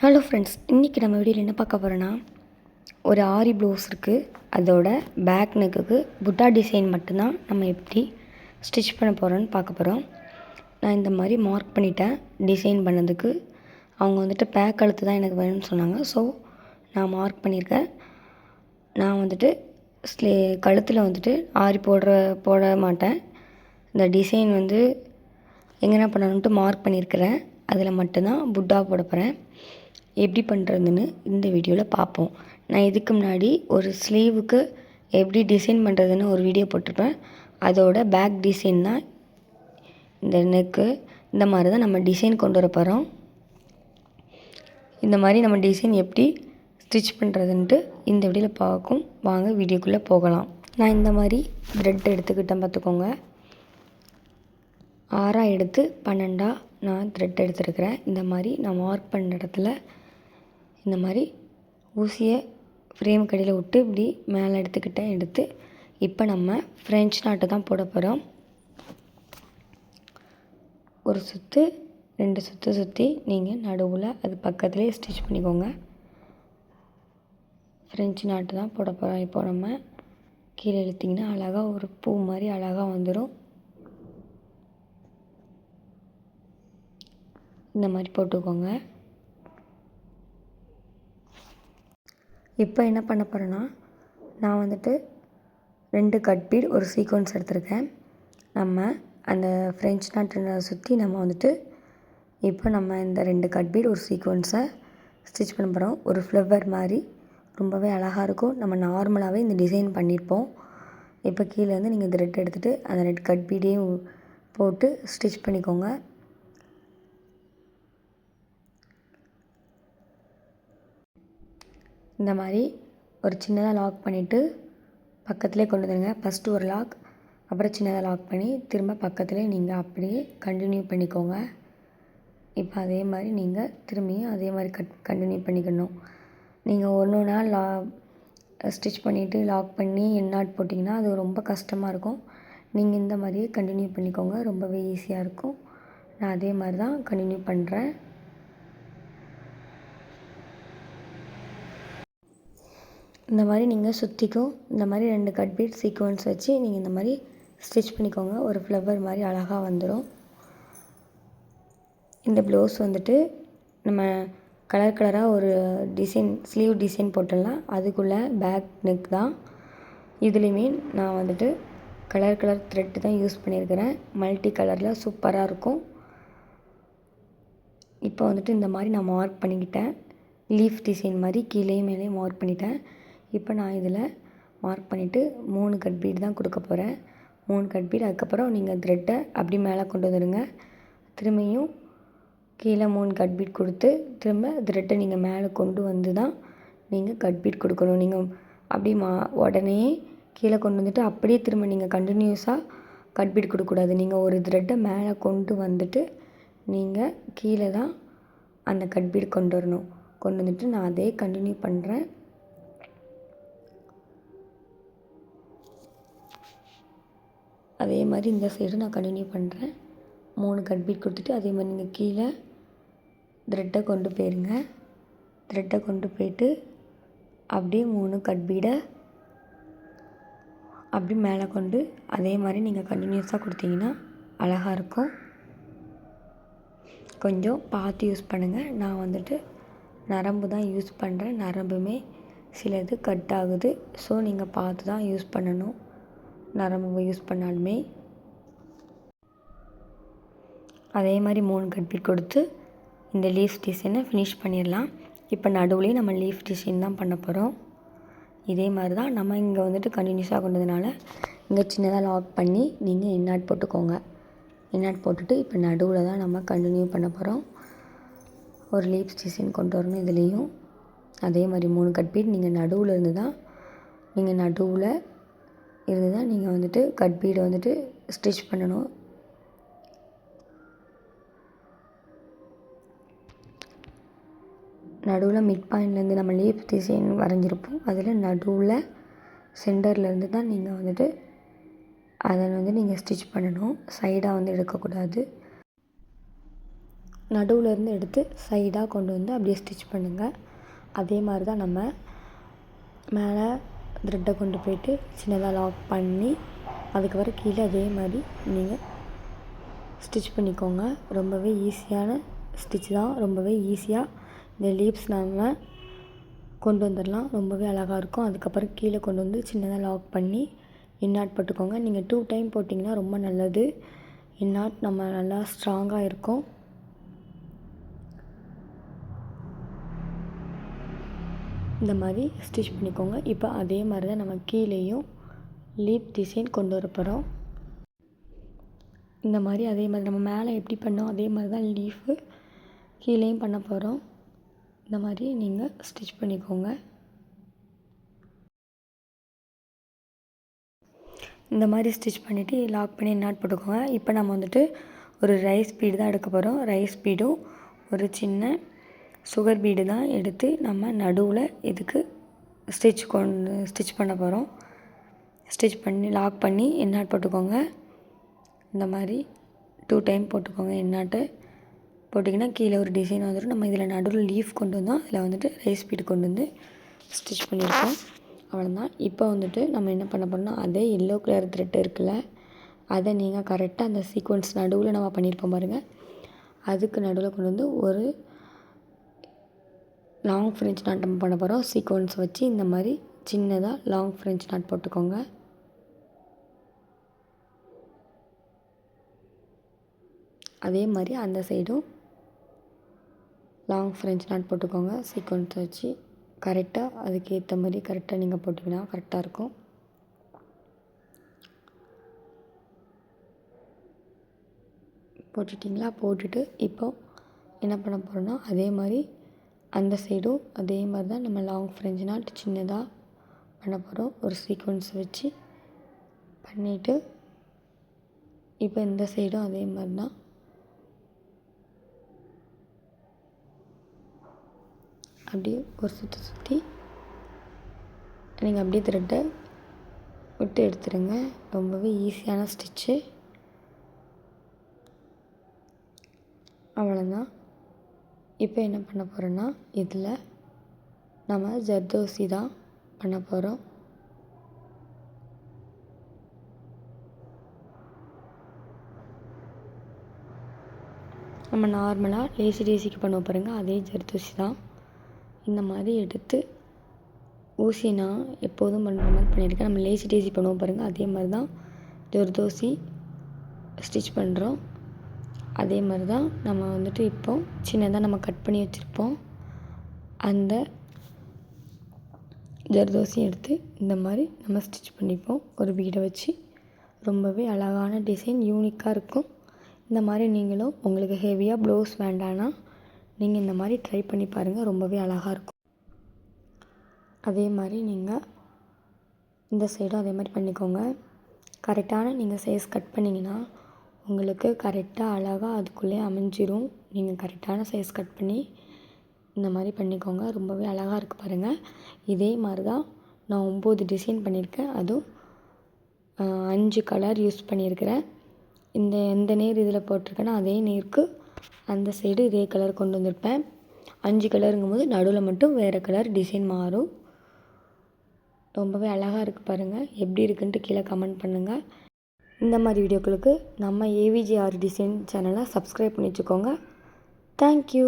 Hello friends, இன்றைக்கி நம்ம வீடியோவில் என்ன பார்க்க போகிறோன்னா, ஒரு ஆரி ப்ளவுஸ் இருக்குது. அதோட பேக் நெக்குக்கு புட்டா டிசைன் மட்டும்தான் நம்ம எப்படி ஸ்டிச் பண்ண போகிறோன்னு பார்க்க போகிறோம். நான் இந்த மாதிரி மார்க் பண்ணிட்டேன் டிசைன் பண்ணதுக்கு. அவங்க வந்துட்டு பேக் கழுத்து தான் எனக்கு வேணும்னு சொன்னாங்க. ஸோ நான் மார்க் பண்ணியிருக்கேன். நான் வந்துட்டு கழுத்தில் வந்துட்டு ஆரி போட மாட்டேன். இந்த டிசைன் வந்து எங்கன்னா பண்ணணுன்ட்டு மார்க் பண்ணியிருக்கிறேன். அதில் மட்டும்தான் புட்டா போட போகிறேன். எப்படி பண்ணுறதுன்னு இந்த வீடியோவில் பார்ப்போம். நான் இதுக்கு முன்னாடி ஒரு ஸ்லீவுக்கு எப்படி டிசைன் பண்ணுறதுன்னு ஒரு வீடியோ போட்டிருப்பேன். அதோட பேக் டிசைன் தான் இந்த நெக்கு. இந்த மாதிரி தான் நம்ம டிசைன் கொண்டு வர போகிறோம். இந்த மாதிரி நம்ம டிசைன் எப்படி ஸ்டிச் பண்ணுறதுன்ட்டு இந்த வீடியோவில் பார்க்கும். வாங்க வீடியோக்குள்ளே போகலாம். நான் இந்த மாதிரி த்ரெட் எடுத்துக்கிட்டேன் பார்த்துக்கோங்க. 6 எடுத்து 12 நான் த்ரெட் எடுத்துருக்கிறேன். இந்த மாதிரி நான் மார்க் பண்ண இடத்துல இந்த மாதிரி ஊசியை ஃப்ரேம் கடியில் விட்டு இப்படி மேலே எடுத்து இப்போ நம்ம ஃப்ரெஞ்ச் நாட்டு தான் போட போகிறோம். ஒரு சுற்று 2 சுற்று சுற்றி நீங்கள் நடுவில் அது பக்கத்துலேயே ஸ்டிச் பண்ணிக்கோங்க. ஃப்ரெஞ்ச் நாட்டு தான் போட போகிறோம். இப்போ நம்ம கீழே இழுத்திங்கன்னா அழகாக ஒரு பூ மாதிரி அழகாக வந்துடும். இந்த மாதிரி போட்டுக்கோங்க. இப்போ என்ன பண்ண போகிறேன்னா, நான் வந்துட்டு 2 கட் பீட் ஒரு சீக்வன்ஸ் எடுத்திருக்கேன். நம்ம அந்த ஃப்ரெஞ்ச் நாட்டை சுற்றி நம்ம வந்துட்டு இப்போ நம்ம இந்த 2 கட் பீட் ஒரு சீக்வன்ஸை ஸ்டிச் பண்ண போகிறோம். ஒரு ஃப்ளவர் மாதிரி ரொம்பவே அழகாக இருக்கும். நம்ம நார்மலாகவே இந்த டிசைன் பண்ணியிருப்போம். இப்போ கீழே வந்து நீங்கள் த்ரெட் எடுத்துகிட்டு அந்த 2 கட் பீடையும் போட்டு ஸ்டிச் பண்ணிக்கோங்க. இந்த மாதிரி ஒரு சின்னதாக லாக் பண்ணிவிட்டு பக்கத்துலேயே கொண்டு வந்துடுங்க. ஃபஸ்ட்டு ஒரு லாக், அப்புறம் சின்னதாக லாக் பண்ணி திரும்ப பக்கத்துலேயே நீங்கள் அப்படியே கண்டினியூ பண்ணிக்கோங்க. இப்போ அதே மாதிரி நீங்கள் திரும்பியும் அதே மாதிரி கண்டினியூ பண்ணிக்கணும். நீங்கள் ஒன்றா ஸ்டிச் பண்ணிவிட்டு லாக் பண்ணி எண்ணாட் போட்டிங்கன்னா அது ரொம்ப கஷ்டமாக இருக்கும். நீங்கள் இந்த மாதிரியே கண்டினியூ பண்ணிக்கோங்க. ரொம்பவே ஈஸியாக இருக்கும். நான் அதே மாதிரி தான் கண்டினியூ பண்ணுறேன். இந்த மாதிரி நீங்கள் சுற்றிக்கும் இந்த மாதிரி 2 கட் பீட் சீக்வன்ஸ் வச்சு நீங்கள் இந்த மாதிரி ஸ்டிச் பண்ணிக்கோங்க. ஒரு ஃப்ளவர் மாதிரி அழகாக வந்துடும். இந்த ப்ளவுஸ் வந்துட்டு நம்ம கலர் கலராக ஒரு டிசைன் ஸ்லீவ் டிசைன் போட்டுடலாம். அதுக்குள்ளே பேக் நெக் தான். இதுலேயுமே நான் வந்துட்டு கலர் த்ரெட்டு தான் யூஸ் பண்ணியிருக்கிறேன். மல்டி கலரில் சூப்பராக இருக்கும். இப்போ வந்துட்டு இந்த மாதிரி நான் மார்க் பண்ணிக்கிட்டேன். லீஃப் டிசைன் மாதிரி கீழேயும் மேலேயும் மார்க் பண்ணிட்டேன். இப்போ நான் இதில் மார்க் பண்ணிவிட்டு 3 கட் பீட் தான் கொடுக்க போகிறேன். 3 கட் பீட். அதுக்கப்புறம் நீங்கள் த்ரெட்டை அப்படி மேலே கொண்டு வந்துடுங்க. திரும்பியும் கீழே 3 கட் பீட் கொடுத்து திரும்ப த்ரெட்டை நீங்கள் மேலே கொண்டு வந்து தான் நீங்கள் கட் பீட் கொடுக்கணும். நீங்கள் அப்படி உடனே கீழே கொண்டு வந்துட்டு அப்படியே திரும்ப நீங்கள் கண்டினியூஸாக கட் பீட் கொடுக்கக்கூடாது. நீங்கள் ஒரு த்ரெட்டை மேலே கொண்டு வந்துட்டு நீங்கள் கீழே தான் அந்த கட் பீட் கொண்டு வரணும். கொண்டு வந்துட்டு நான் அதே கண்டினியூ பண்ணுறேன். அதே மாதிரி இந்த சைடு நான் கண்டினியூ பண்ணுறேன். 3 கட் பீட் கொடுத்துட்டு அதே மாதிரி நீங்கள் கீழே த்ரெட்டை கொண்டு போயிருங்க. த்ரெட்டை கொண்டு போயிட்டு அப்படியே 3 கட் பீடை அப்படி மேலே கொண்டு அதே மாதிரி நீங்கள் கண்டினியூஸாக கொடுத்தீங்கன்னா அழகாக இருக்கும். கொஞ்சம் பார்த்து யூஸ் பண்ணுங்கள். நான் வந்துட்டு நரம்பு தான் யூஸ் பண்ணுறேன். நரம்புமே சிலது கட் ஆகுது. ஸோ நீங்கள் பார்த்து தான் யூஸ் பண்ணணும். நரம்பு யூஸ் பண்ணாலுமே அதே மாதிரி 3 கட் பீட் கொடுத்து இந்த லீஃப் டிசைனை ஃபினிஷ் பண்ணிடலாம். இப்போ நடுவுலேயும் நம்ம லீஃப் டிசைன் தான் பண்ண போகிறோம். இதே மாதிரி தான் நம்ம இங்கே வந்துட்டு கண்டினியூஸாக கொண்டதுனால இங்கே சின்னதாக லாக் பண்ணி நீங்கள் எண்ணாட் போட்டுக்கோங்க. எண்ணாட் போட்டுட்டு இப்போ நடுவில் தான் நம்ம கண்டினியூ பண்ண போகிறோம். ஒரு லீஃப் டிசைன் கொண்டு வரணும். இதுலேயும் அதே மாதிரி 3 கட் பீட் நீங்கள் நடுவில் இருந்து தான் நீங்கள் வந்துட்டு கட் பீடை வந்துட்டு ஸ்டிச் பண்ணணும். நடுவில் மிட் பாயிண்ட்லேருந்து நம்ம லீஃப் டிசைன் வரைஞ்சிருப்போம். அதில் நடுவில் சென்டர்லேருந்து தான் நீங்கள் வந்துட்டு அதை வந்து நீங்கள் ஸ்டிச் பண்ணணும். சைடாக வந்து எடுக்கக்கூடாது. நடுவுலேருந்து எடுத்து சைடாக கொண்டு வந்து அப்படியே ஸ்டிச் பண்ணுங்கள். அதே மாதிரி தான் நம்ம மேலே த்ரெட்டை கொண்டு போய்ட்டு சின்னதாக லாக் பண்ணி அதுக்கப்புறம் கீழே அதே மாதிரி நீங்கள் ஸ்டிச் பண்ணிக்கோங்க. ரொம்பவே ஈஸியான ஸ்டிச் தான். ரொம்பவே ஈஸியாக இந்த லீவ்ஸ் நம்ம கொண்டு வந்துடலாம். ரொம்பவே அழகாக இருக்கும். அதுக்கப்புறம் கீழே கொண்டு வந்து சின்னதாக லாக் பண்ணி இன்னாட் போட்டுக்கோங்க. நீங்கள் 2 டைம் போட்டிங்கன்னா ரொம்ப நல்லது. இன்னாட் நம்ம நல்லா ஸ்ட்ராங்காக இருக்கும். இந்த மாதிரி ஸ்டிச் பண்ணிக்கோங்க. இப்போ அதே மாதிரி தான் நம்ம கீழேயும் லீப் டிசைன் கொண்டு வர போகிறோம். இந்த மாதிரி அதே மாதிரி நம்ம மேலே எப்படி பண்ணோம் அதே மாதிரி தான் லீஃபு கீழேயும் பண்ண போகிறோம். இந்த மாதிரி நீங்கள் ஸ்டிச் பண்ணிக்கோங்க. இந்த மாதிரி ஸ்டிச் பண்ணிவிட்டு லாக் பண்ணி நாட் போட்டுக்கோங்க. இப்போ நம்ம வந்துட்டு ஒரு ரைஸ் பீடு தான் எடுக்க போகிறோம். ரைஸ் பீடும் ஒரு சின்ன சுகர் பீடு தான் எடுத்து நம்ம நடுவில் இதுக்கு ஸ்டிச் பண்ண போகிறோம். ஸ்டிச் பண்ணி லாக் பண்ணி எண்ணாட் போட்டுக்கோங்க. இந்த மாதிரி 2 டைம் போட்டுக்கோங்க. எண்ணாட்டு போட்டிங்கன்னா கீழே ஒரு டிசைன் வந்துடும். நம்ம இதில் நடுவில் லீஃப் கொண்டு வந்தோம். அதில் வந்துட்டு ரைஸ் பீடு கொண்டு வந்து ஸ்டிச் பண்ணியிருக்கோம். அவ்வளோதான். இப்போ வந்துட்டு நம்ம என்ன பண்ண போகிறோம்னா அதே எல்லோ கலர் த்ரெட் இருக்குல்ல, அதை நீங்கள் கரெக்டாக அந்த சீக்வன்ஸ் நடுவில் நம்ம பண்ணியிருப்போம் பாருங்கள், அதுக்கு நடுவில் கொண்டு வந்து ஒரு லாங் ஃப்ரெஞ்ச் நாட் நம்ம பண்ண போகிறோம். சீக்வன்ஸ் வச்சு இந்த மாதிரி சின்னதாக லாங் ஃப்ரெஞ்ச் நாட் போட்டுக்கோங்க. அதே மாதிரி அந்த சைடும் லாங் ஃப்ரெஞ்ச் நாட் போட்டுக்கோங்க. சீக்வன்ஸ் வச்சு கரெக்டாக அதுக்கு ஏற்ற மாதிரி கரெக்டாக நீங்கள் போட்டிங்கன்னா கரெக்டாக இருக்கும். போட்டுட்டிங்களா? போட்டுட்டு இப்போ என்ன பண்ண போகிறோன்னா அதே மாதிரி அந்த சைடும் அதே மாதிரி தான் நம்ம லாங் ஃப்ரெஞ்ச் நாட் சின்னதாக பண்ண போகிறோம். ஒரு சீக்வன்ஸ் வச்சு பண்ணிவிட்டு இப்போ இந்த சைடும் அதே மாதிரி தான் அப்படியே ஒரு சுற்றி நீங்கள் அப்படியே த்ரெட்டை விட்டு எடுத்துருங்க. ரொம்பவே ஈஸியான ஸ்டிச்சு. அவ்வளோதான். இப்போ என்ன பண்ண போகிறோன்னா இதில் நம்ம ஜர்தோசி தான் பண்ண போகிறோம். நம்ம நார்மலாக லேசி டேசிக்கு பண்ண பாருங்க, அதே ஜர்தோசி தான். இந்த மாதிரி எடுத்து ஊசி நான் எப்போதும் பண்ணுற மாதிரி பண்ணியிருக்கேன். நம்ம லேசி டேசி பண்ணுவோம் பாருங்கள், அதே மாதிரி தான் ஜர்தோசி ஸ்டிச் பண்ணுறோம். அதே மாதிரி தான் நம்ம வந்துட்டு இப்போ சின்னதாக நம்ம கட் பண்ணி வச்சுருப்போம். அந்த ஜர்தோசி எடுத்து இந்த மாதிரி நம்ம ஸ்டிச் பண்ணிப்போம் ஒரு பீடை வச்சு. ரொம்பவே அழகான டிசைன், யூனிக்காக இருக்கும். இந்த மாதிரி நீங்களும் உங்களுக்கு ஹெவியாக ப்ளவுஸ் வேண்டான்னா நீங்கள் இந்த மாதிரி ட்ரை பண்ணி பாருங்கள். ரொம்பவே அழகாக இருக்கும். அதே மாதிரி நீங்கள் இந்த சைடும் அதே மாதிரி பண்ணிக்கோங்க. கரெக்டான நீங்கள் சைஸ் கட் பண்ணிங்கன்னா உங்களுக்கு கரெக்டாக அழகாக அதுக்குள்ளே அமைஞ்சிரும். நீங்கள் கரெக்டான சைஸ் கட் பண்ணி இந்த மாதிரி பண்ணிக்கோங்க. ரொம்பவே அழகாக இருக்குது பாருங்கள். இதே மாதிரி தான் நான் 9 டிசைன் பண்ணியிருக்கேன். அதுவும் 5 கலர் யூஸ் பண்ணியிருக்கிறேன். எந்த நேர் இதில் போட்டிருக்கேன்னா அதே நேருக்கு அந்த சைடு இதே கலர் கொண்டு வந்திருப்பேன். 5 கலருங்கும் போது நடுவில் மட்டும் வேறு கலர் டிசைன் மாறும். ரொம்பவே அழகாக இருக்குது பாருங்கள். எப்படி இருக்குன்ட்டு கீழே கமெண்ட் பண்ணுங்கள். இந்த மாதிரி வீடியோக்களுக்கு நம்ம ஏவிஜி ஆரி டிசைன் சேனலை சப்ஸ்கிரைப் பண்ணி வச்சுக்கோங்க. தேங்க்யூ.